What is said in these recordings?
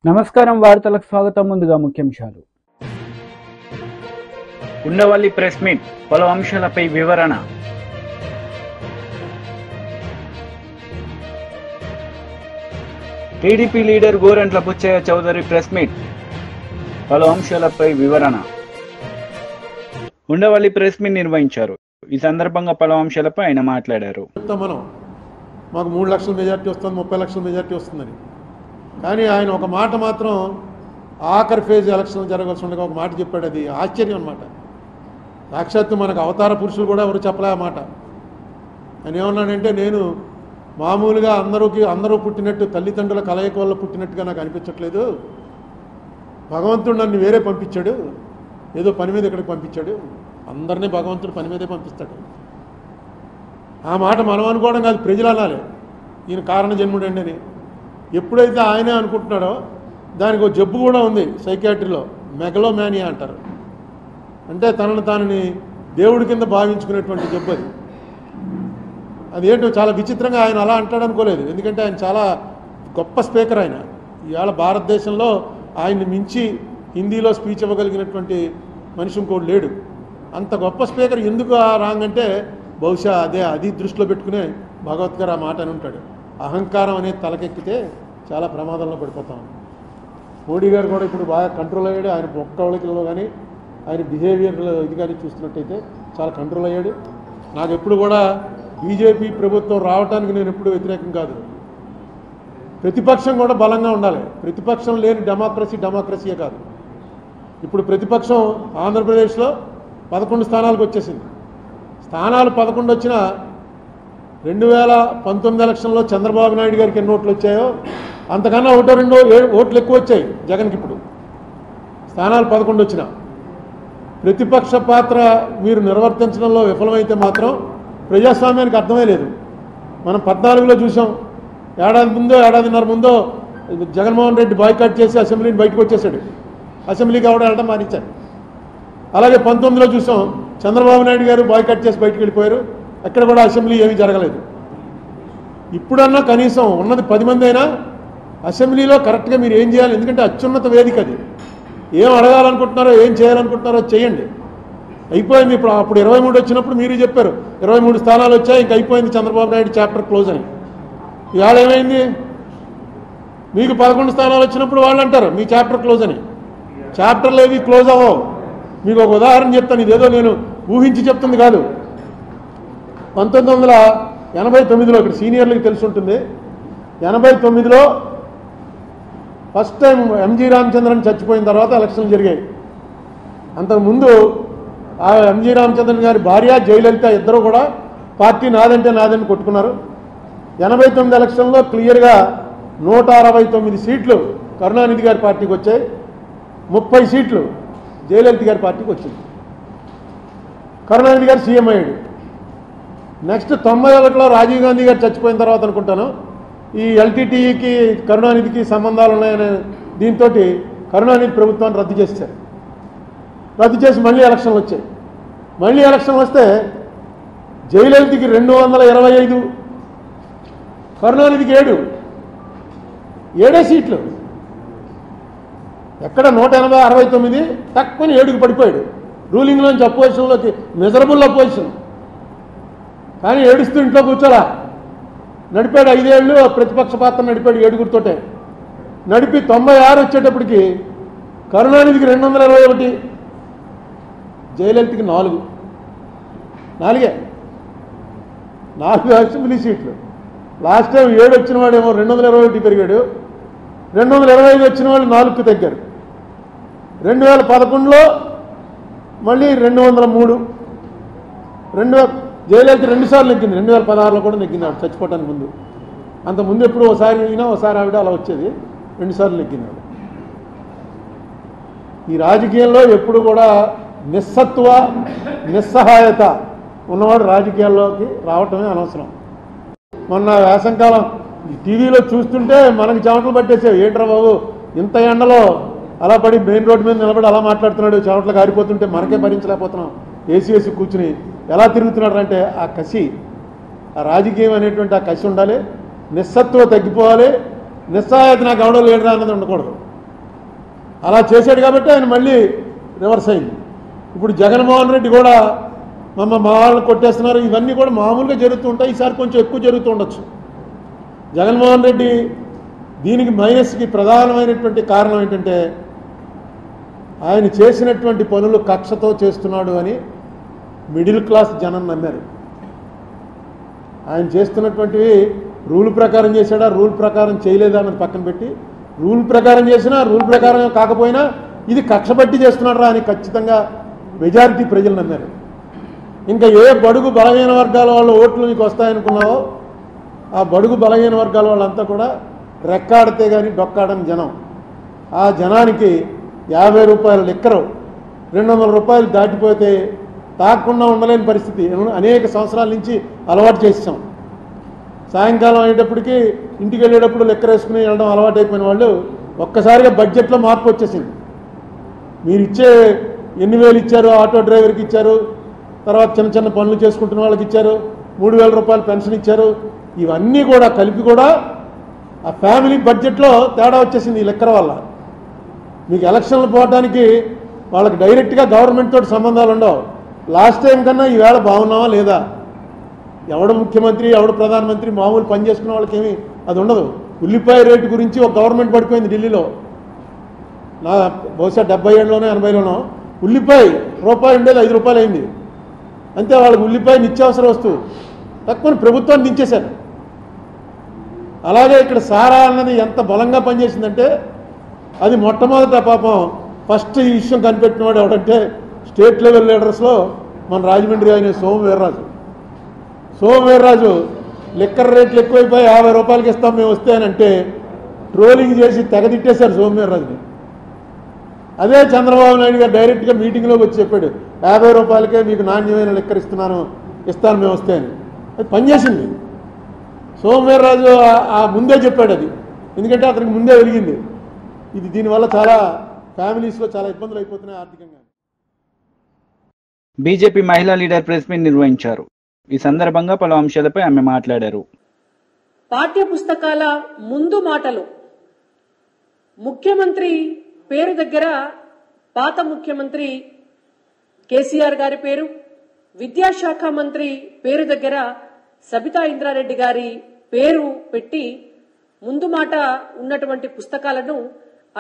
నమస్కారం వార్తలకు స్వాగతం. ముందుగా ముఖ్యాంశాలు. ఉండవల్లి ప్రెస్ మీట్, పలు అంశాలపై వివరణ. TDP leader Gorantla Butchaiah Chowdary press meet, పలు అంశాలపై వివరణ. ఉండవల్లి ప్రెస్ మీట్ నిర్వహించారు. ఈ సందర్భంగా పలు అంశాలపై ఆయన మాట్లాడారు. మాకు 3 లక్షల మెజార్టీ వస్తుంది, 30 లక్షల మెజార్టీ వస్తుందని. కానీ ఆయన ఒక మాట మాత్రం ఆఖరి ఫేజ్ ఎలక్షన్ జరగాల్సి ఉండగా ఒక మాట చెప్పాడు. అది ఆశ్చర్యం అన్నమాట. సాక్షాత్తు మనకు అవతార పురుషులు కూడా ఎవరు చెప్పలే ఆ మాట. ఆయన ఏమన్నాడంటే, నేను మామూలుగా అందరూ పుట్టినట్టు తల్లిదండ్రుల కలయిక వల్ల పుట్టినట్టుగా నాకు అనిపించట్లేదు. భగవంతుడు నన్ను వేరే పంపించాడు, ఏదో పని మీద ఇక్కడికి పంపించాడు. అందరినీ భగవంతుడు పని మీదే పంపిస్తాడు. ఆ మాట మనం అనుకోవడం కాదు, ప్రజలు అనాలి. ఈయన కారణ జన్ముడండి అని. ఎప్పుడైతే ఆయనే అనుకుంటున్నాడో దానికి ఒక జబ్బు కూడా ఉంది సైకియాట్రీలో, మెగలోమానియా అంటారు. అంటే తనని దేవుడి కింద భావించుకునేటువంటి జబ్బు అది. అదేంటో చాలా విచిత్రంగా ఆయన అలా అంటాడు అనుకోలేదు. ఎందుకంటే ఆయన చాలా గొప్ప స్పీకర్. ఆయన ఇవాళ భారతదేశంలో ఆయన్ని మించి హిందీలో స్పీచ్ ఇవ్వగలిగినటువంటి మనిషి ఇంకోటి లేడు. అంత గొప్ప స్పీకర్. ఎందుకు ఆ రాంగ్ అంటే బహుశా అది దృష్టిలో పెట్టుకునే భగవత్ గారు ఆ మాట అని ఉంటాడు. అహంకారం అనేది తలకెక్కితే చాలా ప్రమాదంలో పడిపోతాం. మోడీ గారు కూడా ఇప్పుడు బాగా కంట్రోల్ అయ్యాడు. ఆయన ఒక్కళ్ళకిలో కానీ ఆయన బిహేవియర్లో ఇది కానీ చూస్తున్నట్టయితే చాలా కంట్రోల్ అయ్యాడు. నాకు ఎప్పుడు కూడా బీజేపీ ప్రభుత్వం రావడానికి నేను ఎప్పుడు వ్యతిరేకం కాదు. ప్రతిపక్షం కూడా బలంగా ఉండాలి. ప్రతిపక్షం లేని డెమోక్రసీయే కాదు. ఇప్పుడు ప్రతిపక్షం ఆంధ్రప్రదేశ్లో 11 స్థానాలకు వచ్చేసింది. స్థానాలు 11 వచ్చినా 2019 ఎలక్షన్లో చంద్రబాబు నాయుడు గారికి ఎన్ని ఓట్లు వచ్చాయో అంతకన్నా 1-2 ఓట్లు ఎక్కువ వచ్చాయి జగన్కి. ఇప్పుడు స్థానాలు 11 వచ్చినా ప్రతిపక్ష పాత్ర మీరు నిర్వర్తించడంలో విఫలమైతే మాత్రం ప్రజాస్వామ్యానికి అర్థమే లేదు. మనం 14లో చూసాం. ఏడాదిన్నర ముందో జగన్మోహన్ రెడ్డి బాయ్కాట్ చేసి అసెంబ్లీని బయటకు వచ్చేసాడు. అసెంబ్లీకి వెళ్ళడం మానిచ్చారు. అలాగే 19లో చూసాం, చంద్రబాబు నాయుడు గారు బాయ్కాట్ చేసి బయటకు వెళ్ళిపోయారు. అక్కడ కూడా అసెంబ్లీ ఏమీ జరగలేదు. ఇప్పుడన్నా కనీసం ఉన్నది 10 మంది అయినా అసెంబ్లీలో కరెక్ట్గా మీరు ఏం చేయాలి. ఎందుకంటే అత్యున్నత వేదిక అది. ఏం అడగాలనుకుంటున్నారో ఏం చేయాలనుకుంటున్నారో చేయండి. అయిపోయింది. అప్పుడు 23 వచ్చినప్పుడు మీరు చెప్పారు 23 స్థానాలు వచ్చాయి, ఇంక అయిపోయింది చంద్రబాబు నాయుడు చాప్టర్ క్లోజ్ అని. ఇవాళ ఏమైంది? మీకు 11 స్థానాలు వచ్చినప్పుడు వాళ్ళు అంటారు మీ చాప్టర్ క్లోజ్ అని. చాప్టర్లు ఏవి క్లోజ్ అవ్వవు. మీకు ఒక ఉదాహరణ చెప్తాను. ఇదేదో నేను ఊహించి చెప్తుంది కాదు. 1989లో ఇక్కడ సీనియర్లకు తెలిసి ఉంటుంది. 89లో ఫస్ట్ టైం ఎంజీ రామచంద్రన్ చచ్చిపోయిన తర్వాత ఎలక్షన్లు జరిగాయి. అంతకుముందు ఆ ఎంజీ రామచంద్రన్ గారి భార్య జయలలిత ఇద్దరు కూడా పార్టీ నాదంటే నాదని కొట్టుకున్నారు. 89 ఎలక్షన్లో క్లియర్గా 169 సీట్లు కరుణానిధి గారి పార్టీకి వచ్చాయి. 30 సీట్లు జయలలిత గారి పార్టీకి వచ్చింది. కరుణానిధి గారు సీఎం అయ్యాడు. నెక్స్ట్ 91లో రాజీవ్ గాంధీ గారు చచ్చిపోయిన తర్వాత అనుకుంటాను ఈ ఎల్టీటీఈకి కరుణానిధికి సంబంధాలు ఉన్నాయనే దీంతో కరుణానిధి ప్రభుత్వాన్ని రద్దు చేశారు. రద్దు చేసి మళ్ళీ ఎలక్షన్లు వచ్చాయి. మళ్ళీ ఎలక్షన్లు వస్తే జయలలితకి 225, కరుణానిధికి 7 సీట్లు. ఎక్కడ 180-69 తక్కువని 7కి పడిపోయాడు. రూలింగ్లోంచి అపోజిషన్లోకి, మిజరబుల్ అపోజిషన్. కానీ ఏడుస్తూ ఇంట్లో కూర్చోలా. నడిపాడు 5 ఏళ్ళు ప్రతిపక్ష పాత్ర నడిపాడు 7గురితోటే. నడిపి 96 వచ్చేటప్పటికి కరుణానిధికి 221, జయలలితకి 4 అసెంబ్లీ సీట్లు. లాస్ట్ టైం 7 వచ్చిన వాడేమో 221 పెరిగాడు. 225 వచ్చిన వాళ్ళు 4కు తగ్గారు. 2011లో మళ్ళీ 203. జయలలిత 2 సార్లు నెగ్గింది. 2016లో కూడా నెగ్గింది ఆవిడ చచ్చిపోవటానికి ముందు. అంతకుముందు ఎప్పుడు ఒకసారి అయినా ఒకసారి ఆవిడ అలా వచ్చేది. 2 సార్లు నెగ్గింది ఆవిడ. ఈ రాజకీయంలో ఎప్పుడు కూడా నిస్సహాయత ఉన్నవాడు రాజకీయాల్లోకి రావటమే అనవసరం. మొన్న వేసంకాలం టీవీలో చూస్తుంటే మనకి చెమటలు పట్టేసావు. ఏంట్రా బాబు ఇంత ఎండలో అలా పడి మెయిన్ రోడ్డు మీద నిలబడి అలా మాట్లాడుతున్నాడు, చెమటలు కారిపోతుంటే మనకే భరించలేకపోతున్నాం. ఏసీ కూర్చుని ఎలా తిరుగుతున్నాడు అంటే ఆ కసి, ఆ రాజకీయం అనేటువంటి ఆ కసి ఉండాలి. నిస్సత్వం తగ్గిపోవాలి. నిస్సహాయత నాకు ఎవడో లేడురా అన్నది ఉండకూడదు. అలా చేశాడు కాబట్టి ఆయన మళ్ళీ రివర్స్ అయింది. ఇప్పుడు జగన్మోహన్ రెడ్డి కూడా మా వాళ్ళని కొట్టేస్తున్నారు, ఇవన్నీ కూడా మామూలుగా జరుగుతూ ఉంటాయి. ఈసారి కొంచెం ఎక్కువ జరుగుతూ ఉండొచ్చు. జగన్మోహన్ రెడ్డి దీనికి మైనస్కి ప్రధానమైనటువంటి కారణం ఏంటంటే ఆయన చేసినటువంటి పనులు కక్షతో చేస్తున్నాడు అని మిడిల్ క్లాస్ జనం నమ్మారు. ఆయన చేస్తున్నటువంటివి రూల్ ప్రకారం చేశాడా, రూల్ ప్రకారం చేయలేదా అన్నది పక్కన పెట్టి, రూల్ ప్రకారం చేసినా రూల్ ప్రకారం కాకపోయినా ఇది కక్ష పట్టి చేస్తున్నాడు అని ఖచ్చితంగా మెజారిటీ ప్రజలు నమ్మారు. ఇంకా ఏ బడుగు బలహీన వర్గాల వాళ్ళ ఓట్లు నీకు వస్తాయనుకున్నావో ఆ బడుగు బలహీన వర్గాల వాళ్ళంతా కూడా రెక్కాడితే కానీ డొక్కాడని జనం. ఆ జనానికి 50 రూపాయల లిక్కరు 200 రూపాయలు దాటిపోతే తాగకుండా ఉండలేని పరిస్థితి అనేక సంవత్సరాల నుంచి అలవాటు చేసాం. సాయంకాలం అయ్యేటప్పటికి ఇంటికి వెళ్ళేటప్పుడు లెక్కర వేసుకుని వెళ్ళడం అలవాటు అయిపోయిన వాళ్ళు ఒక్కసారిగా బడ్జెట్లో మార్పు వచ్చేసింది. మీరు ఇచ్చే ఎన్ని వేలు ఇచ్చారు, ఆటో డ్రైవర్కి ఇచ్చారు, తర్వాత చిన్న చిన్న పనులు చేసుకుంటున్న వాళ్ళకి ఇచ్చారు, 3000 రూపాయలు పెన్షన్ ఇచ్చారు, ఇవన్నీ కూడా కలిపి కూడా ఆ ఫ్యామిలీ బడ్జెట్లో తేడా వచ్చేసింది ఈ లెక్కర వల్ల. మీకు ఎలక్షన్లు పోవడానికి వాళ్ళకి డైరెక్ట్గా గవర్నమెంట్ తోటి సంబంధాలు ఉండవు. లాస్ట్ టైం కన్నా ఈవేళ బాగున్నావా లేదా, ఎవడు ముఖ్యమంత్రి ఎవడు ప్రధానమంత్రి మామూలు పని చేసుకున్న వాళ్ళకి ఏమీ అది ఉండదు. ఉల్లిపాయ రేటు గురించి ఒక గవర్నమెంట్ పడిపోయింది ఢిల్లీలో, నా బహుశా 70 ఏళ్ళలోనో 80లోనో ఉల్లిపాయ రూపాయి ఉండేది 5 రూపాయలు అయింది. అంతే, వాళ్ళకి ఉల్లిపాయ నిత్యావసర వస్తువు తక్కువ ప్రభుత్వాన్ని దించేశారు. అలాగే ఇక్కడ సారా అన్నది ఎంత బలంగా పనిచేసిందంటే అది మొట్టమొదట పాపం ఫస్ట్ ఈ విషయం కనిపెట్టిన వాడు ఎవడంటే స్టేట్ లెవెల్ లీడర్స్లో మన రాజమండ్రి ఆయన సోమవీర్రాజు లిక్కర్ రేట్లు ఎక్కువైపోయి 50 రూపాయలకి ఇస్తాం మేము వస్తే అని అంటే ట్రోలింగ్ చేసి తెగదిట్టేశారు సోమవీర్రాజుని. అదే చంద్రబాబు నాయుడు గారు డైరెక్ట్గా మీటింగ్లోకి వచ్చి చెప్పాడు 50 రూపాయలకే మీకు నాణ్యమైన లిక్కర్ ఇస్తాను మేము వస్తే అని. అది పనిచేసింది. సోమవీర్రాజు ఆ ముందే చెప్పాడు అది, ఎందుకంటే అతనికి ముందే వెలిగింది. ఇది దీనివల్ల చాలా ఫ్యామిలీస్లో చాలా ఇబ్బందులు అయిపోతున్నాయి ఆర్థికంగా. బీజేపీ మహిళా లీడర్ ప్రెస్ మీట్ నిర్వహించారు. ఈ సందర్భంగా పలు అంశాలపై ఆమె మాట్లాడారు. పాఠ్య పుస్తకాల ముందు మాటలు ముఖ్యమంత్రి పేరు దగ్గర పాత ముఖ్యమంత్రి కేసీఆర్ గారి పేరు, విద్యాశాఖ మంత్రి పేరు దగ్గర సబితా ఇంద్రారెడ్డి గారి పేరు పెట్టి ముందు మాట ఉన్నటువంటి పుస్తకాలను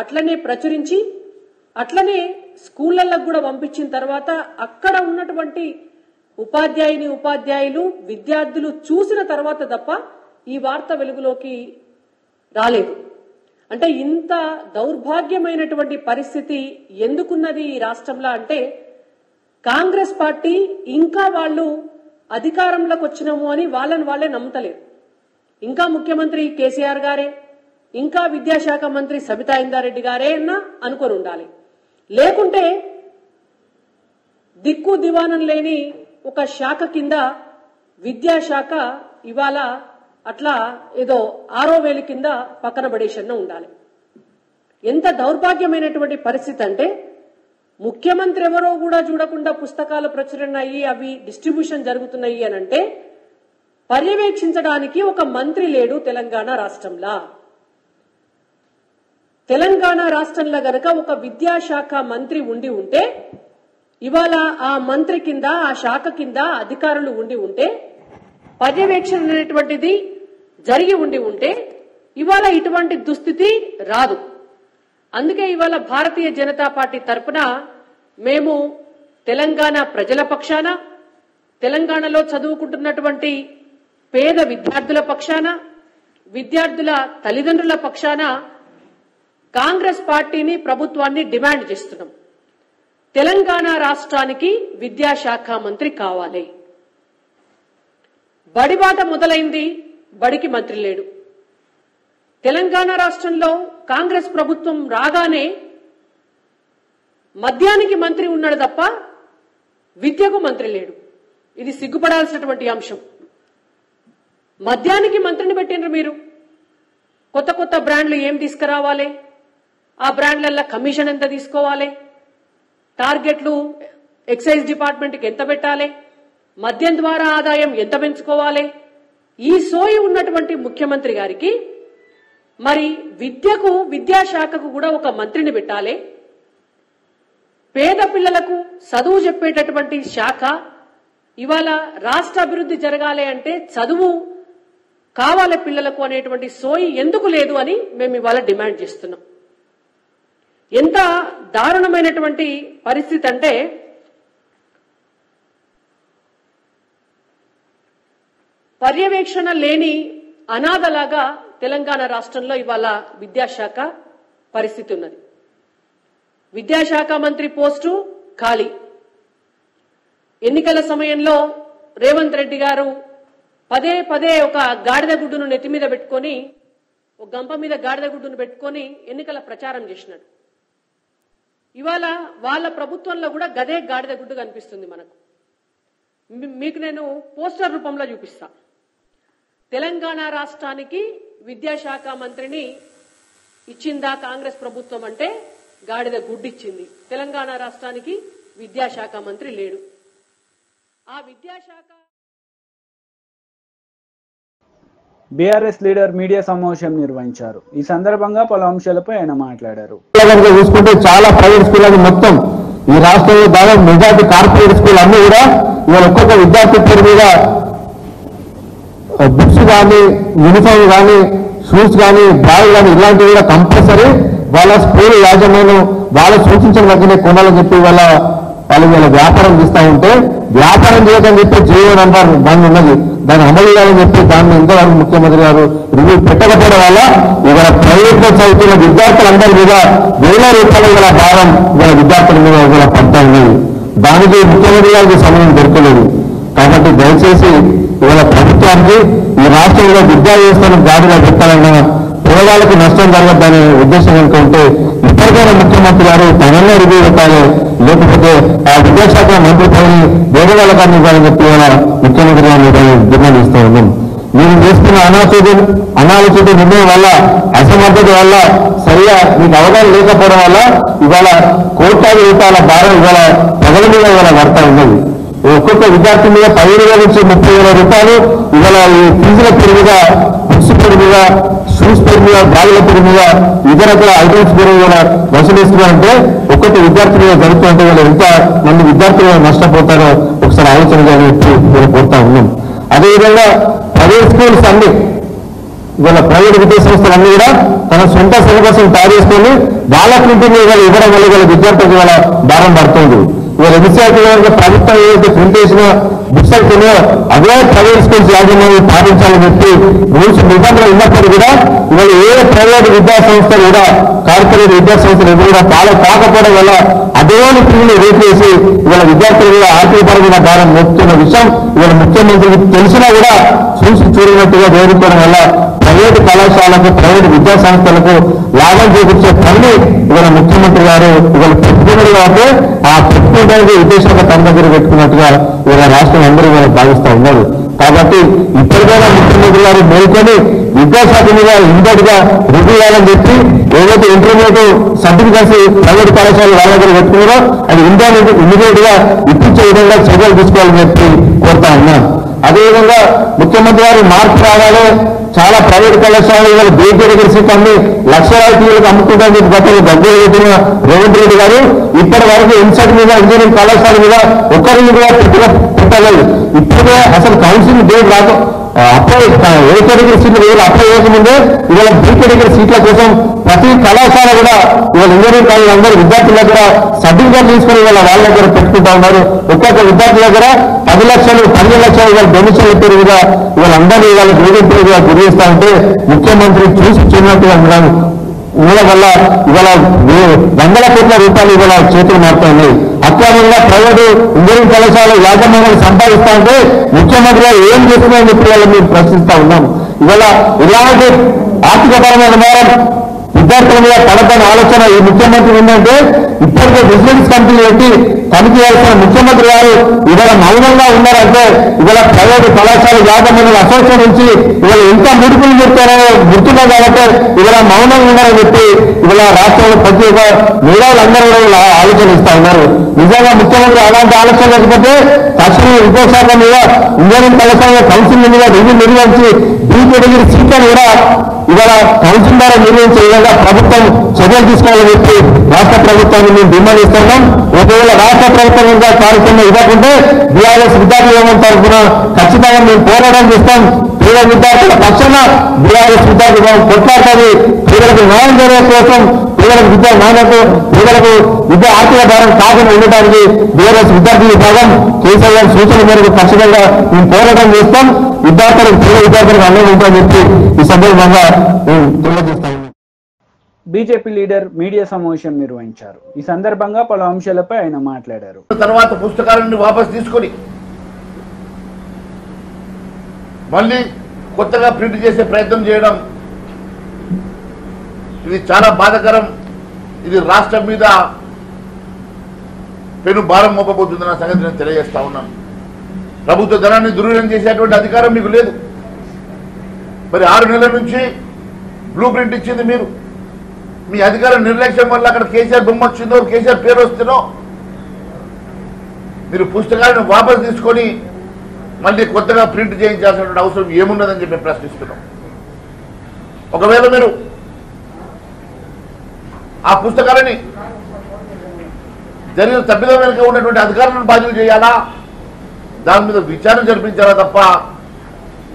అట్లనే ప్రచురించి అట్లనే స్కూళ్లకు కూడా పంపించిన తర్వాత అక్కడ ఉన్నటువంటి ఉపాధ్యాయులు విద్యార్థులు చూసిన తర్వాత తప్ప ఈ వార్త వెలుగులోకి రాలేదు. అంటే ఇంత దౌర్భాగ్యమైనటువంటి పరిస్థితి ఎందుకున్నది ఈ రాష్ట్రంలో అంటే కాంగ్రెస్ పార్టీ ఇంకా వాళ్ళు అధికారంలోకి వచ్చినాము అని వాళ్ళే నమ్మతలేరు. ఇంకా ముఖ్యమంత్రి కేసీఆర్ గారే, ఇంకా విద్యాశాఖ మంత్రి సబితా ఇంద్రారెడ్డి గారే అన్నా అనుకొని ఉండాలి. లేకుంటే దిక్కు దివానం లేని ఒక శాఖ కింద విద్యాశాఖ ఇవాళ అట్లా ఏదో 6వ వేలు కింద పక్కన పడేసన్న ఉండాలి. ఎంత దౌర్భాగ్యమైనటువంటి పరిస్థితి అంటే ముఖ్యమంత్రి ఎవరో కూడా చూడకుండా పుస్తకాలు ప్రచురణ అయ్యి అవి డిస్ట్రిబ్యూషన్ జరుగుతున్నాయి అని అంటే పర్యవేక్షించడానికి ఒక మంత్రి లేడు తెలంగాణ రాష్ట్రంలో. తెలంగాణ రాష్ట్రంలో గనక ఒక విద్యాశాఖ మంత్రి ఉండి ఉంటే ఇవాళ ఆ మంత్రి కింద ఆ శాఖ కింద అధికారులు ఉండి ఉంటే పర్యవేక్షణ అనేటువంటిది జరిగి ఉండి ఉంటే ఇవాళ ఇటువంటి దుస్థితి రాదు. అందుకే ఇవాళ భారతీయ జనతా పార్టీ తరఫున మేము తెలంగాణ ప్రజల పక్షాన, తెలంగాణలో చదువుకుంటున్నటువంటి పేద విద్యార్థుల పక్షాన, విద్యార్థుల తల్లిదండ్రుల పక్షాన కాంగ్రెస్ పార్టీని ప్రభుత్వాన్ని డిమాండ్ చేస్తున్నాం. తెలంగాణ రాష్ట్రానికి విద్యాశాఖ మంత్రి కావాలి. బడిబాట మొదలైంది, బడికి మంత్రి లేడు. తెలంగాణ రాష్ట్రంలో కాంగ్రెస్ ప్రభుత్వం రాగానే మద్యానికి మంత్రి ఉన్నాడు తప్ప విద్యకు మంత్రి లేడు. ఇది సిగ్గుపడాల్సినటువంటి అంశం. మద్యానికి మంత్రిని పెట్టిండ్రు మీరు. కొత్త కొత్త బ్రాండ్లు ఏం తీసుకురావాలి, ఆ బ్రాండ్లల్లో కమిషన్ ఎంత తీసుకోవాలి, టార్గెట్లు ఎక్సైజ్ డిపార్ట్మెంట్కి ఎంత పెట్టాలి, మద్యం ద్వారా ఆదాయం ఎంత పెంచుకోవాలి, ఈ సోయి ఉన్నటువంటి ముఖ్యమంత్రి గారికి మరి విద్యకు విద్యాశాఖకు కూడా ఒక మంత్రిని పెట్టాలి. పేద పిల్లలకు చదువు చెప్పేటటువంటి శాఖ ఇవాళ రాష్ట్ర అభివృద్ధి జరగాలి అంటే చదువు కావాలి పిల్లలకు అనేటువంటి సోయి ఎందుకు లేదు అని మేము ఇవాళ డిమాండ్ చేస్తున్నాం. ఎంత దారుణమైనటువంటి పరిస్థితి అంటే పర్యవేక్షణ లేని అనాథలాగా తెలంగాణ రాష్ట్రంలో ఇవాళ విద్యాశాఖ పరిస్థితి ఉన్నది. విద్యాశాఖ మంత్రి పోస్టు ఖాళీ. ఎన్నికల సమయంలో రేవంత్ రెడ్డి గారు పదే పదే ఒక గాడిద గుడ్డును నెత్తి మీద పెట్టుకొని, ఒక గంప మీద గాడిద గుడ్డును పెట్టుకొని ఎన్నికల ప్రచారం చేసినాడు. ఇవాళ వాళ్ళ ప్రభుత్వంలో కూడా గదే గాడిద గుడ్డు కనిపిస్తుంది మనకు. మీకు నేను పోస్టర్ రూపంలో చూపిస్తా. తెలంగాణ రాష్ట్రానికి విద్యాశాఖ మంత్రిని ఇచ్చిందా కాంగ్రెస్ ప్రభుత్వం అంటే గాడిద గుడ్డిచ్చింది. తెలంగాణ రాష్ట్రానికి విద్యాశాఖ మంత్రి లేడు. ఆ విద్యాశాఖ బీఆర్ఎస్ లీడర్ మీడియా సమావేశం నిర్వహించారు. ఈ సందర్భంగా పలు అంశాలపై ఆయన మాట్లాడారు. చూసుకుంటే చాలా ప్రైవేట్ స్కూళ్ళకి మొత్తం ఈ రాష్ట్రంలో దాదాపు మెజార్టీ కార్పొరేట్ స్కూల్ అన్ని కూడా ఇవాళ ఒక్కొక్క విద్యార్థి పేరు మీద బుక్స్ కానీ, యూనిఫామ్ కానీ, షూస్ కానీ, బ్యాగ్ కానీ ఇలాంటివి కూడా కంపల్సరీ వాళ్ళ స్కూల్ యాజమాన్యం వాళ్ళు సూచించిన దగ్గరే కొనాలని చెప్పి వాళ్ళు వ్యాపారం చేస్తూ ఉంటే, వ్యాపారం చేయకని చెప్పి జీవో నంబర్ దాన్ని ఉన్నది, దాన్ని అమలు చేయాలని చెప్పి దాన్ని ఇంతవరకు ముఖ్యమంత్రి గారు రివ్యూ పెట్టకపోవడం వల్ల ఇవాళ ప్రైవేట్ లో చదువుతున్న విద్యార్థులందరి మీద వేల రూపాయల ఇవాళ భారం ఇవాళ విద్యార్థుల మీద ఇవాళ పడతా ఉన్నది. దానికి ముఖ్యమంత్రి గారికి సమయం దొరకలేదు. కాబట్టి దయచేసి ఇవాళ ప్రభుత్వానికి ఈ రాష్ట్రంలో విద్యా వ్యవస్థను గాడిలో పెట్టాలన్న పేదవాళ్ళకి నష్టం జరగద్దనే ఉద్దేశం కనుక ఉంటే ఇప్పటికైనా ముఖ్యమంత్రి గారు తననే రివ్యూ పెట్టాలి, లేకపోతే ఆ విద్యాశాఖ మంత్రి పైన వేరే వాళ్ళకి ఇవ్వాలని చెప్పి ముఖ్యమంత్రి గారు డిమాండ్ ఇస్తూ ఉన్నాం. మీరు చేస్తున్న అనాలోచిత నిర్ణయం వల్ల, అసమర్థత వల్ల, సరిగా మీకు అవగాహన లేకపోవడం వల్ల ఇవాళ కోట్లాది రూపాయల భారం ఇవాళ ప్రజల మీద ఇవాళ పడతా ఉన్నది. ఒక్కొక్క విద్యార్థి మీద 15,000 నుంచి 30,000 రూపాయలు ఇవాళ ఈ ఫీజుల పేరు మీద, బుక్స్ పేరు మీద, షూస్ పేరు మీద, బ్యాగుల పేరు మీద, ఇతర ఐటమ్స్ పేరు మీద వసూలిస్తున్నారంటే ఒక్కొక్క విద్యార్థి మీద జరుగుతుంటే వీళ్ళు ఎంత మంది విద్యార్థులు నష్టపోతారో ఒకసారి ఆలోచన కోరుతా ఉన్నాం. అదేవిధంగా ప్రైవేట్ స్కూల్స్ అన్ని ఇవాళ ప్రైవేట్ విద్యా సంస్థలన్నీ కూడా తన సొంత సిలబస్ తయారు చేసుకొని వాళ్ళ ప్రింటింగ్ ఇవ్వడం వల్ల వీళ్ళ విద్యార్థులకు ఇవాళ భారం పడుతుంది. ఇవాళ ఎన్నిసార్లు ప్రభుత్వం ఏదైతే ప్రింట్ చేసిన బుక్స్ అయితేనే అదే ప్రైవేట్ స్కూల్స్ యాజమాన్యం పాటించాలని చెప్పి రూల్స్ నిబంధనలు ఉన్నప్పుడు కూడా ఇవాళ ఏ ప్రైవేట్ విద్యా సంస్థ కూడా, కార్పొరేట్ విద్యా సంస్థలు ఎదురు కూడా ఫాలో కాకపోవడం వల్ల అదే ఫీజులు రేట్ చేసి ఇవాళ విద్యార్థులు కూడా ఆర్థికపరమైన భారం మోపుతున్న విషయం ఇవాళ ముఖ్యమంత్రికి తెలిసినా కూడా చూసి చూడనట్టుగా వేరుకోవడం వల్ల ప్రైవేటు కళాశాలకు, ప్రైవేటు విద్యా సంస్థలకు లాభం చేకూర్చే పని ఇవాళ ముఖ్యమంత్రి గారు ఇవాళ పెట్టుకున్నారు. కాబట్టి ఆ పెట్టుకోవడానికి ఉద్దేశంగా తన దగ్గర పెట్టుకున్నట్టుగా ఇవాళ రాష్ట్రం అందరూ ఇవాళ భావిస్తూ ఉన్నారు. కాబట్టి ఇప్పటికైనా ముఖ్యమంత్రి గారు మేల్కొని విద్యాశాఖ మీద ఇమ్మీడియట్ గా రివ్యూ చేయాలని చెప్పి ఏదైతే ఇంటర్మీడియట్ సర్టిఫికెట్స్ ప్రైవేట్ కళాశాలలు వాళ్ళ దగ్గర పెట్టుకున్నారో అది ఇమ్మీడియట్ గా ఇప్పించే విధంగా చర్యలు తీసుకోవాలని చెప్పి కోరుతా ఉన్నాం. అదేవిధంగా ముఖ్యమంత్రి గారు మార్పు రావాలి. చాలా ప్రైవేట్ కళాశాలలు ఇవాళ బీజేపీ సీట్ అన్ని లక్షలాది టీలకు అమ్ముకుంటారని చెప్పి గతంలో దగ్గర పెట్టిన రేవంత్ రెడ్డి గారు ఇప్పటి వరకు ఇన్సెట్ మీద, ఇంజనీరింగ్ కళాశాల మీద ఒక్కరిని కూడా పెట్టలేదు. ఇప్పుడే అసలు కౌన్సిలింగ్ డేట్ రాక అప్లై ఏ కేటగిరీ సీట్లు వేయాలి అప్లై చేయకముందే ఇవాళ బీ కేటగిరీ సీట్ల కోసం ప్రతి కళాశాల కూడా ఇవాళ ఇంజనీరింగ్ కాలేజ్ అందరూ విద్యార్థుల దగ్గర సర్టిఫికేట్ తీసుకుని వాళ్ళ దగ్గర పెట్టుకుంటా ఉన్నారు. ఒక్కొక్క విద్యార్థుల దగ్గర 10 లక్షలు 15 లక్షలు ఇవాళ డొనేషన్ల పేరు మీద ఇవాళ అందరూ ఇవాళ వేధింపులుగా గురి చేస్తా ఉంటే ముఖ్యమంత్రి చూసి చూడనట్టుగా ఉండడం వల్ల ఇవాళ 100 కోట్ల రూపాయలు ఇవాళ చేతులు మారుతా ఉన్నాయి. అక్రమంగా ప్రైవేటు ఇంజనీరింగ్ కళాశాల యాజమాన్యాలు సంపాదిస్తా ఉంటే ముఖ్యమంత్రి గారు ఏం చేస్తున్నారని చెప్పి ఇవాళ మేము ప్రశ్నిస్తా ఉన్నాం. ఇవాళ ఇలాంటి ఆర్థికపరమైన భారం విద్యార్థుల మీద పడతాన ఆలోచన ఈ ముఖ్యమంత్రి ఏంటంటే ఇప్పటికే విజిలెన్స్ కమిటీ పెట్టి తనిఖీ చేయాల్సిన ముఖ్యమంత్రి గారు ఇవాళ మౌనంగా ఉన్నారంటే ఇవాళ ప్రైవేటు కళాశాల యాజమాన్యాల అసోసియేషన్ నుంచి ఇవాళ ఎంత ముడుపులు చెప్తారో గుర్తున్నాయి. కాబట్టి ఇవాళ మౌనంగా ఉన్నారని చెప్పి ఇవాళ రాష్ట్రంలో ప్రతి ఒక్క మేధావులందరూ కూడా ఆలోచన ఇస్తా ఉన్నారు. నిజంగా ముఖ్యమంత్రి అలాంటి ఆలోచన లేకపోతే తక్షణ విద్యాశాఖ మీద, ఇంజనీరింగ్ కళాశాల కౌన్సిల్ మీద రివ్యూ నిర్వహించి బీ కేటగిరీ సీట్లను కూడా ఇవాళ కౌన్సిల్ ద్వారా నిర్వహించే విధంగా ప్రభుత్వం చర్యలు తీసుకోవాలని చెప్పి రాష్ట్ర ప్రభుత్వాన్ని మేము డిమాండ్ ఇస్తున్నాం. ఒకవేళ రాష్ట్ర ప్రభుత్వం ఇంకా కార్యక్రమం ఇవ్వకుంటే బీఆర్ఎస్ విద్యార్థి యోగం తరఫున ఖచ్చితంగా మేము పోరాటం చేస్తాం. పేద విద్యార్థుల పక్షాన బీఆర్ఎస్ విద్యార్థి యోగం కొట్లాడుతుంది. పేదలకు న్యాయం జరిగే కోసం, పేదలకు విద్యా నాణ్యత, పేదలకు విద్యా ఆర్థిక భారం కాకుండా ఉండడానికి బీఆర్ఎస్ విద్యార్థి విభాగం కేసీఆర్ గారి సూచన మేరకు ఖచ్చితంగా మేము పోరాటం చేస్తాం. విద్యార్థులకు పేద విద్యార్థులకు అండగా ఉంటామని చెప్పి ఈ సందర్భంగా తెలియజేస్తాం. బీజేపీ లీడర్ మీడియా సమావేశం నిర్వహించారు. ఈ సందర్భంగా పలు అంశాలపై ఆయన మాట్లాడారు. తర్వాత పుస్తకాలను వాపసు తీసుకొని మళ్ళీ కొత్తగా ప్రింట్ చేసే ప్రయత్నం చేయడం ఇది చాలా బాధాకరం. ఇది రాష్ట్రం మీద పెను భారం మోపబోతుందన్న సంగతి నేను తెలియజేస్తా ఉన్నాను. ప్రభుత్వ ధనాన్ని దుర్వినియోగం చేసేటువంటి అధికారం మీకు లేదు. మరి 6 నెలల నుంచి బ్లూ ప్రింట్ ఇచ్చింది మీరు. మీ అధికార నిర్లక్ష్యం వల్ల అక్కడ కేసీఆర్ బొమ్మ వచ్చిందో, కేసీఆర్ పేరు వస్తుందో, మీరు పుస్తకాలను వాపసు తీసుకొని మళ్ళీ కొత్తగా ప్రింట్ చేయించాల్సినటువంటి అవసరం ఏమున్నదని చెప్పి ప్రశ్నిస్తున్నాం. ఒకవేళ మీరు ఆ పుస్తకాలని జరిగిన తప్పిదం వెనుక ఉన్నటువంటి అధికారులను బాధ్యత చేయాలా, దాని మీద విచారణ జరిపించాలా తప్ప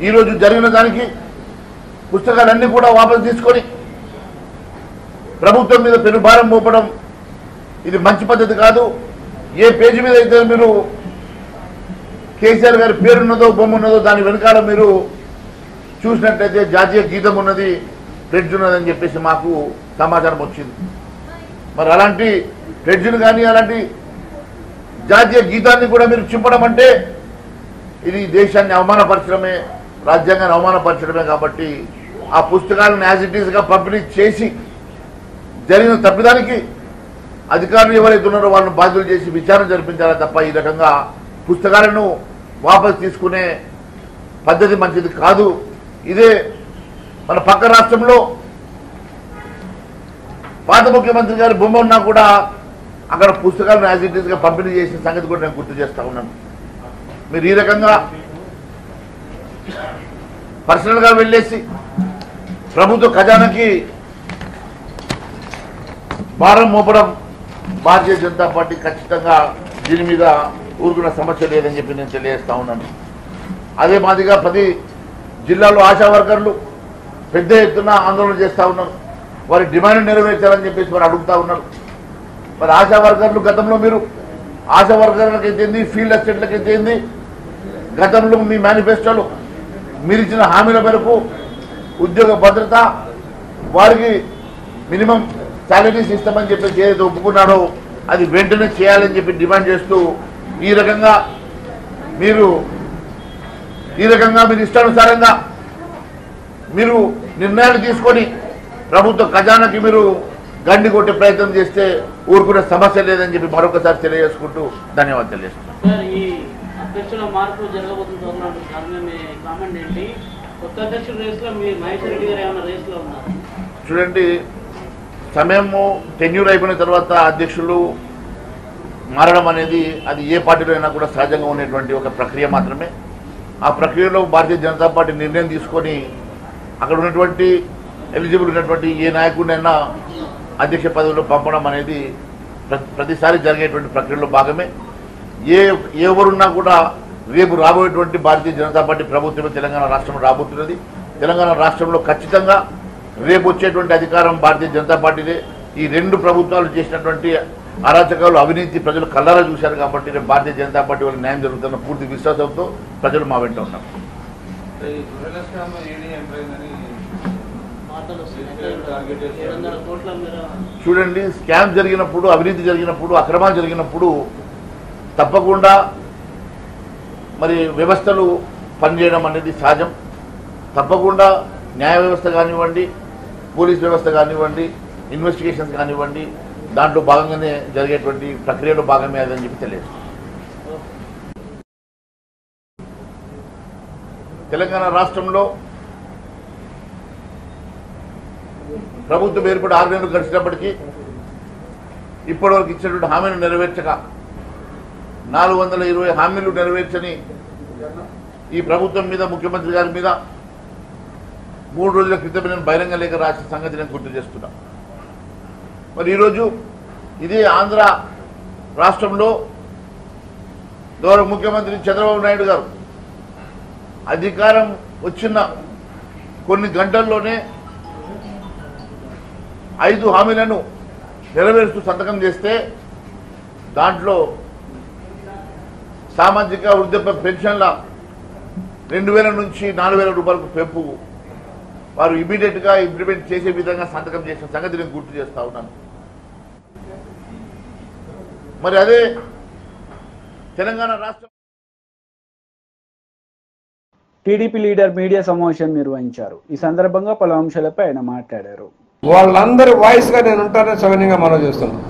ఈరోజు జరిగిన దానికి పుస్తకాలన్నీ కూడా వాపసు తీసుకొని ప్రభుత్వం మీద పెనుభారం మోపడం ఇది మంచి పద్ధతి కాదు. ఏ పేజీ మీద అయితే మీరు కేసీఆర్ గారి పేరున్నదో, బొమ్మ ఉన్నదో దాని వెనకాల మీరు చూసినట్లయితే జాతీయ గీతం ఉన్నది, ప్లెడ్జ్ ఉన్నదని చెప్పేసి మాకు సమాచారం వచ్చింది. మరి అలాంటి ప్లెడ్జ్ను కానీ అలాంటి జాతీయ గీతాన్ని కూడా మీరు చింపడం అంటే ఇది దేశాన్ని అవమానపరచడమే, రాజ్యాంగాన్ని అవమానపరచడమే. కాబట్టి ఆ పుస్తకాలను యాజ్ ఇట్ ఈస్గా పంపిణీ చేసి జరిగిన తప్పిదానికి అధికారులు ఎవరైతే ఉన్నారో వాళ్ళని బాధ్యులు చేసి విచారణ జరిపించాలి తప్ప ఈ రకంగా పుస్తకాలను వాపసు తీసుకునే పద్ధతి మంచిది కాదు. ఇదే మన పక్క రాష్ట్రంలో పాత ముఖ్యమంత్రి గారి బొమ్మ ఉన్నా కూడా అక్కడ పుస్తకాలను యాజ్ ఇట్ ఈస్గా పంపిణీ చేసిన సంగతి కూడా నేను గుర్తు చేస్తా ఉన్నాను. మీరు ఈ రకంగా పర్సనల్గా వెళ్ళేసి ప్రభుత్వ ఖజానాకి భారం మోపడం భారతీయ జనతా పార్టీ ఖచ్చితంగా దీని మీద ఊరుకున్న సమస్య లేదని చెప్పి నేను తెలియజేస్తా ఉన్నాను. అదే మాదిరిగా ప్రతి జిల్లాలో ఆశా వర్కర్లు పెద్ద ఎత్తున ఆందోళన చేస్తూ ఉన్నారు. వారి డిమాండ్ నెరవేర్చాలని చెప్పేసి వారు అడుగుతూ ఉన్నారు. మరి ఆశా వర్కర్లు గతంలో మీరు ఆశా వర్కర్లకు అయితేంది, ఫీల్డ్ అసిస్టెంట్లకు అయితేంది, గతంలో మీ మేనిఫెస్టోలో మీరు ఇచ్చిన హామీల మేరకు ఉద్యోగ భద్రత, వారికి మినిమం శాలరీస్ ఇస్తామని చెప్పేసి ఏదైతే ఒప్పుకున్నారో అది వెంటనే చేయాలని చెప్పి డిమాండ్ చేస్తూ ఈ రకంగా మీరు ఇష్టానుసారంగా మీరు నిర్ణయాలు తీసుకొని ప్రభుత్వ ఖజానాకి మీరు గండి కొట్టే ప్రయత్నం చేస్తే ఊరుకునే సమస్య లేదని చెప్పి మరొకసారి తెలియజేసుకుంటూ ధన్యవాదాలు తెలియజేస్తున్నాను. చూడండి, సమయము టెన్యూర్ అయిపోయిన తర్వాత అధ్యక్షులు మారడం అనేది అది ఏ పార్టీలో అయినా కూడా సహజంగా ఉండేటువంటి ఒక ప్రక్రియ మాత్రమే. ఆ ప్రక్రియలో భారతీయ జనతా పార్టీ నిర్ణయం తీసుకొని అక్కడ ఉన్నటువంటి ఎలిజిబుల్ ఉన్నటువంటి ఏ నాయకుడినైనా అధ్యక్ష పదవిలో పంపడం అనేది ప్రతిసారి జరిగేటువంటి ప్రక్రియలో భాగమే. ఎవరున్నా కూడా రేపు రాబోయేటువంటి భారతీయ జనతా పార్టీ ప్రభుత్వమే తెలంగాణ రాష్ట్రం రాబోతున్నది. తెలంగాణ రాష్ట్రంలో ఖచ్చితంగా రేపు వచ్చేటువంటి అధికారం భారతీయ జనతా పార్టీదే. ఈ రెండు ప్రభుత్వాలు చేసినటువంటి అరాచకాలు, అవినీతి ప్రజలు కళ్ళారా చూశారు. కాబట్టి రేపు భారతీయ జనతా పార్టీ వాళ్ళకి న్యాయం జరుగుతున్న పూర్తి విశ్వాసంతో ప్రజలు మా వెంట ఉన్నారు. చూడండి, స్కామ్ జరిగినప్పుడు, అవినీతి జరిగినప్పుడు, అక్రమాలు జరిగినప్పుడు తప్పకుండా మరి వ్యవస్థలు పనిచేయడం అనేది సహజం. తప్పకుండా న్యాయ వ్యవస్థ కానివ్వండి, పోలీస్ వ్యవస్థ కానివ్వండి, ఇన్వెస్టిగేషన్స్ కానివ్వండి, దాంట్లో భాగంగానే జరిగేటువంటి ప్రక్రియలో భాగమే అదని చెప్పి తెలియదు. తెలంగాణ రాష్ట్రంలో ప్రభుత్వం ఏర్పడి 6 నెలలు గడిచినప్పటికీ ఇప్పటివరకు ఇచ్చినటువంటి హామీలు నెరవేర్చక 420 హామీలు నెరవేర్చని ఈ ప్రభుత్వం మీద, ముఖ్యమంత్రి గారి మీద 3 రోజుల క్రితం నేను బహిరంగ లేఖ రాసిన సంగతి నేను గుర్తు చేస్తున్నా. మరి ఈరోజు ఇదే ఆంధ్ర రాష్ట్రంలో గౌరవ ముఖ్యమంత్రి చంద్రబాబు నాయుడు గారు అధికారం వచ్చిన కొన్ని గంటల్లోనే 5 హామీలను నెరవేరుస్తూ సంతకం చేస్తే దాంట్లో సామాజిక వృద్ధాప్య పెన్షన్ల 2000 నుంచి 4000 రూపాయలకు పెంపు వారు ఇమీడియట్గా ఇంప్లిమెంట్ చేసే విధంగా సంతకం చేసిన సంగతి నేను గుర్తు చేస్తా ఉన్నాను. మరి అదే తెలంగాణ రాష్ట్రం టీడీపీ లీడర్ మీడియా సమావేశం నిర్వహించారు. ఈ సందర్భంగా పలు అంశాలపై ఆయన మాట్లాడారు. వాళ్ళందరి వాయిస్గా నేను ఉంటానని సవినయంగా మనం చేస్తున్నాను.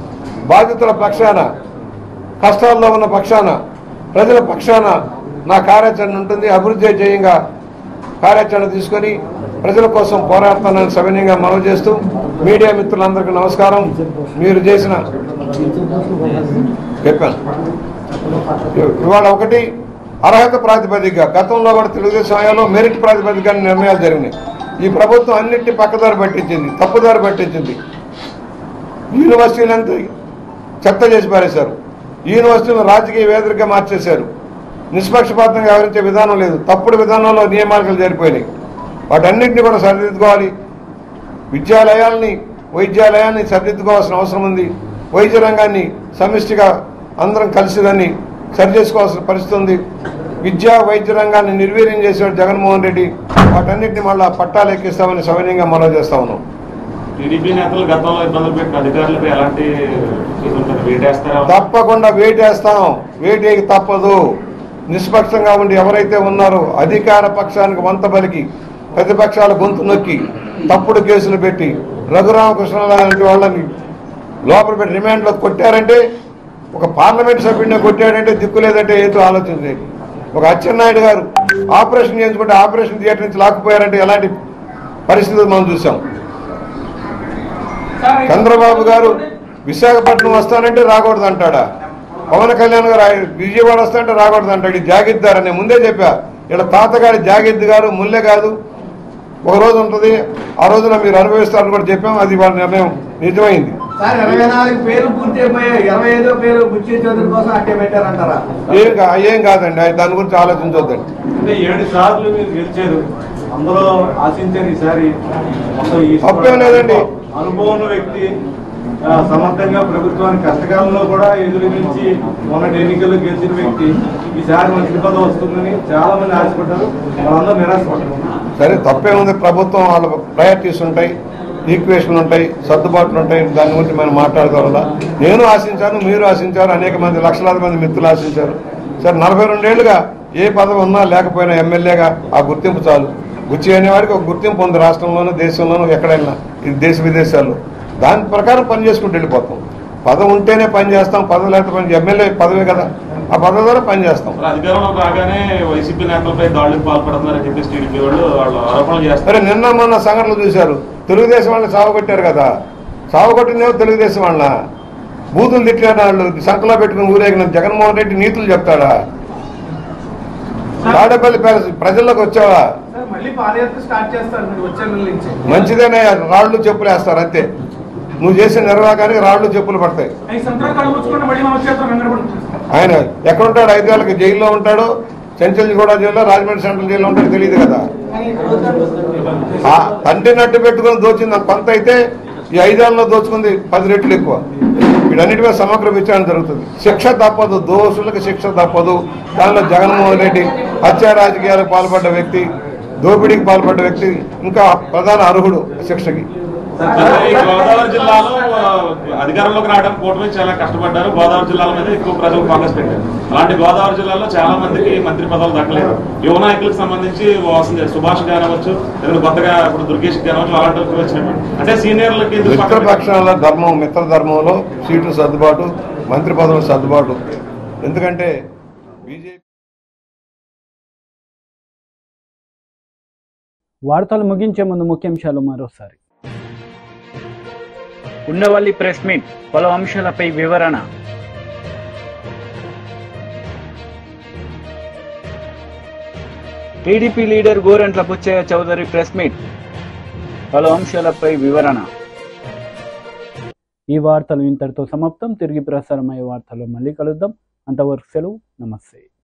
బాధితుల పక్షాన, కష్టాల్లో ఉన్న పక్షాన, ప్రజల పక్షాన నా కార్యాచరణ ఉంటుంది. అభివృద్ధి ధ్యేయంగా కార్యాచరణ తీసుకొని ప్రజల కోసం పోరాడుతానని సవినయంగా మనవి చేస్తూ మీడియా మిత్రులందరికీ నమస్కారం. మీరు చేసిన చెప్పాను ఇవాళ ఒకటి అర్హత ప్రాతిపదికగా, గతంలో కూడా తెలుగుదేశం హయాంలో మెరిట్ ప్రాతిపదికగా నిర్ణయాలు జరిగినాయి. ఈ ప్రభుత్వం అన్నింటినీ పక్కదారి పట్టించింది, తప్పుదారి పట్టించింది. యూనివర్సిటీలంతా చెత్త చేసి పారేశారు. యూనివర్సిటీలను రాజకీయ వేదికగా మార్చేశారు. నిష్పక్షపాతంగా వ్యవహరించే విధానం లేదు. తప్పుడు విధానంలో నియామకాలు జరిపోయినాయి. వాటన్నింటినీ కూడా సరిదిద్దుకోవాలి. విద్యాలయాల్ని, వైద్యాలయాన్ని సరిదిద్దుకోవాల్సిన అవసరం ఉంది. వైద్య రంగాన్ని సమిష్టిగా అందరం కలిసి దాన్ని సరిచేసుకోవాల్సిన పరిస్థితి ఉంది. విద్యా వైద్య రంగాన్ని నిర్వీర్యం చేశాడు జగన్మోహన్ రెడ్డి. వాటన్నింటినీ మళ్ళా పట్టాలు ఎక్కిస్తామని సవినయంగా మనవి చేస్తా ఉన్నాం. టీడీపీ నేతలు గతంలో ఇబ్బందులు పెట్టిన అధికారులపై ఎలాంటి తప్పకుండా వేటేస్తాం. వేటేకి తప్పదు. నిష్పక్షంగా ఉండి ఎవరైతే ఉన్నారో అధికార పక్షానికి వంత పలికి ప్రతిపక్షాల గొంతు నొక్కి తప్పుడు కేసులు పెట్టి రఘురామకృష్ణ లాంటి వాళ్ళని లోపల పెట్టి రిమాండ్లో కొట్టారంటే, ఒక పార్లమెంట్ సభ్యుడిని కొట్టాడంటే దిక్కు లేదంటే ఏదో ఆలోచించండి. ఒక అచ్చెన్నాయుడు గారు ఆపరేషన్ చేయించుకుంటే ఆపరేషన్ థియేటర్ నుంచి లాక్కుపోయారంటే ఎలాంటి పరిస్థితులు మనం చూసాం. చంద్రబాబు గారు విశాఖపట్నం వస్తానంటే రాకూడదు అంటాడా? పవన్ కళ్యాణ్ గారు విజయవాడ వస్తానంటే రాకూడదు అంటాడు. ఈ జాగిద్దార్ అని ముందే చెప్పా. ఇలా తాతగారి జాగిద్ది గారు ముల్లె కాదు. ఒక రోజు ఉంటుంది, ఆ రోజున మీరు అనుభవిస్తారని కూడా చెప్పాం. అది వాళ్ళ నిర్ణయం నిజమైంది. 24 పేర్లు పూర్తి అయిపోయాయి. 25వ పేరు బుచ్చి చౌదరి కోసం అట్టే పెట్టారంటారా? ఏం కాదండి, దాని గురించి ఆలోచించొద్దండి. అంటే 7 సార్లు మీరు గెలిచారు, అందులో ఆశించారు. ఈసారి తప్పేం లేదండి. అనుభవం ఉన్న వ్యక్తి, సమర్థంగా ప్రభుత్వానికి కష్టకాలంలో కూడా ఎదురించి మొన్నటి ఎన్నికల్లో గెలిచిన వ్యక్తి ఈసారి మంత్రి పదవి వస్తుందని చాలా మంది ఆశపడ్డారు. వాళ్ళందరూ నిరాశపడ్డారు. సరే, తప్పేముంది. ప్రభుత్వం వాళ్ళ ప్రయారిటీస్ ఉంటాయి, ఈక్వేషన్లు ఉంటాయి, సర్దుబాట్లు ఉంటాయి. దాని గురించి మనం మాట్లాడగలదా? నేను ఆశించాను, మీరు ఆశించారు, అనేక మంది లక్షలాది మంది మిత్రులు ఆశించారు. సరే, 42 ఏళ్లుగా ఏ పదవి ఉన్నా లేకపోయినా ఎమ్మెల్యేగా ఆ గుర్తింపు చాలు. బుచ్చి అనేవాడికి ఒక గుర్తింపు ఉంది రాష్ట్రంలోనూ, దేశంలోనూ, ఎక్కడైనా, ఇది దేశ విదేశాల్లో. దాని ప్రకారం పని చేసుకుంటూ వెళ్ళిపోతాం. పదవి ఉంటేనే పని చేస్తాం, పదవి లేకపోతే పని. ఎమ్మెల్యే పదవే కదా, ఆ పదవి ద్వారా పని చేస్తాం. అధికారంలో రాగానే వైసీపీ నేతలపై దాడులకు పాల్పడుతున్నారని చెప్పేసి టీడీపీ వాళ్ళు ఆరోపణలు చేస్తారు. సరే, నిన్న మొన్న సంఘటనలు చూశారు. తెలుగుదేశం వాళ్ళని సావగొట్టారు కదా. సావగొట్టిందేమో తెలుగుదేశం వాళ్ళ. బూతులు తిట్టారు వాళ్ళు, సంకలో పెట్టుకుని ఊరేగిన జగన్మోహన్ రెడ్డి నీతులు చెప్తాడా? తాడేపల్లి ప్యాలెస్ ప్రజల్లోకి వచ్చావా? మంచిదేనే, రాళ్లు చెప్పులు వేస్తారు అంతే. నువ్వు చేసే నిర్వాహానికి రాళ్లు చెప్పులు పడతాయి. ఆయన ఎక్కడుంటాడు? 5 ఏళ్ళకి జైల్లో ఉంటాడు. చెంచల్గూడ జైల్లో, రాజమండ్రి సెంట్రల్ జైల్లో ఉంటాడు, తెలియదు కదా. తండ్రి నట్టు పెట్టుకుని దోచింది కొంత అయితే, ఈ 5 ఏళ్ళలో దోచుకుంది 10 రెట్లు ఎక్కువ. వీటన్నిటి మీద సమగ్ర విచారణ జరుగుతుంది. శిక్ష తప్పదు, దోషులకు శిక్ష తప్పదు. దానిలో జగన్మోహన్ రెడ్డి హత్యా రాజకీయాలకు పాల్పడ్డ వ్యక్తి, దోపిడీకి పాల్పడ్డ వ్యక్తి ఇంకా ప్రధాన అర్హుడు శిక్షకి. గోదావరి జిల్లాలో అధికారంలోకి రావడం కూటమి చాలా కష్టపడ్డారు. గోదావరి జిల్లాల మీద ఎక్కువ ప్రజలు ఫోకస్ పెట్టారు. అలాంటి గోదావరి జిల్లాలో చాలా మందికి మంత్రి పదవులు దక్కలేదు. యువ నాయకులకు సంబంధించి సుభాష్ కానివచ్చు, లేదా కొత్తగా ఇప్పుడు దుర్గేష్ కానివచ్చు, అలాంటి వచ్చినప్పుడు అంటే సీనియర్లకి మిత్రపక్షాల ధర్మం, మిత్ర ధర్మంలో సీట్లు సర్దుబాటు, మంత్రి పదవులు సర్దుబాటు. ఎందుకంటే బీజేపీ వార్తలు ముగించే ముందు ముఖ్యాంశాలు మరోసారి. ఉండవల్లి ప్రెస్ మీట్, పలు అంశాలపై వివరణ. TDP leader Gorantla Butchaiah Chowdary press meet. పలు అంశాలపై వివరణ. ఈ వార్తలు ఇంతటితో సమాప్తం. తిరిగి ప్రసారమయ్యే వార్తల్లో మళ్ళీ కలుద్దాం. అంతవరకు సెలవు. నమస్తే.